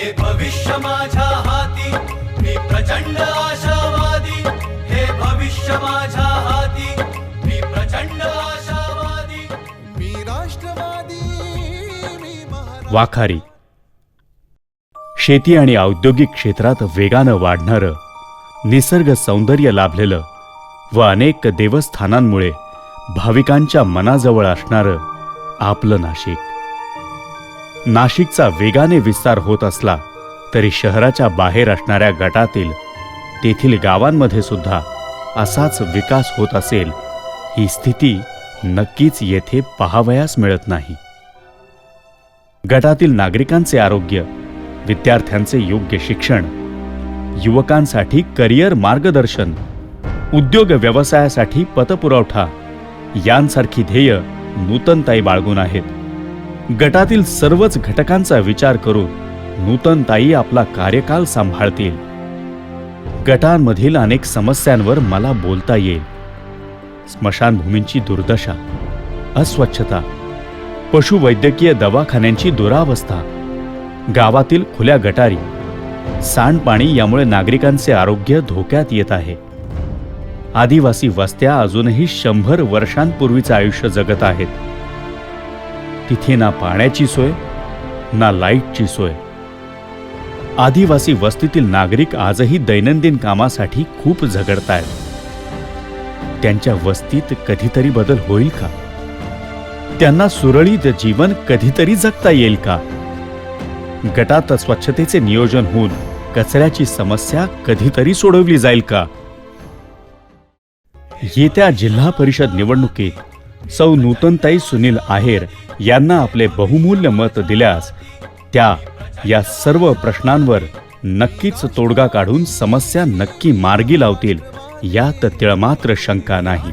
हे भविष्य माझ्या हाती, मी प्रचंड आशावादी, हे भविष्य माझ्या हाती, मी प्रचंड आशावादी, मी राष्ट्रवादी, मी वाखारी शेती आणि औद्योगिक क्षेत्रात वेगानं वाढणारं, निसर्ग सौंदर्य लाभलेलं व अनेक देवस्थानांमुळे भाविकांच्या मनाजवळ असणारं आपलं नाशिक. नाशिकचा वेगाने विस्तार होत असला तरी शहराच्या बाहेर असणाऱ्या गटातील तेथील गावांमध्ये सुद्धा असाच विकास होत असेल, ही स्थिती नक्कीच येथे पाहावयास मिळत नाही. गटातील नागरिकांचे आरोग्य, विद्यार्थ्यांचे योग्य शिक्षण, युवकांसाठी करिअर मार्गदर्शन, उद्योग व्यवसायासाठी पतपुरवठा यांसारखी ध्येय नूतनताई बाळगून आहेत. गटातील सर्वच घटकांचा विचार करून नूतनताई आपला कार्यकाल सांभाळतील. गटांमधील अनेक समस्यांवर मला बोलता येईल. स्मशानभूमींची दुर्दशा, अस्वच्छता, पशुवैद्यकीय दवाखान्यांची दुरावस्था, गावातील खुल्या गटारी, सांडपाणी यामुळे नागरिकांचे आरोग्य धोक्यात येत आहे. आदिवासी वस्त्या अजूनही 100 वर्षांपूर्वीचं आयुष्य जगत आहेत. तिथे ना पाण्याची सोय ना लाईटची सोय. आदिवासी वस्तीतील नागरिक आजही दैनंदिन कामासाठी खूप झगडतायत. त्यांच्या वस्तीत कधीतरी बदल होईल का? त्यांना सुरळीत जीवन कधीतरी जगता येईल का? गटात स्वच्छतेचे नियोजन होऊन कचऱ्याची समस्या कधीतरी सोडवली जाईल का? येत्या जिल्हा परिषद निवडणुकीत सौ नूतनताई सुनील आहेर यांना आपले बहुमूल्य मत दिल्यास त्या या सर्व प्रश्नांवर नक्कीच तोडगा काढून समस्या नक्की मार्गी लावतील, यात तिळमात्र शंका नाही.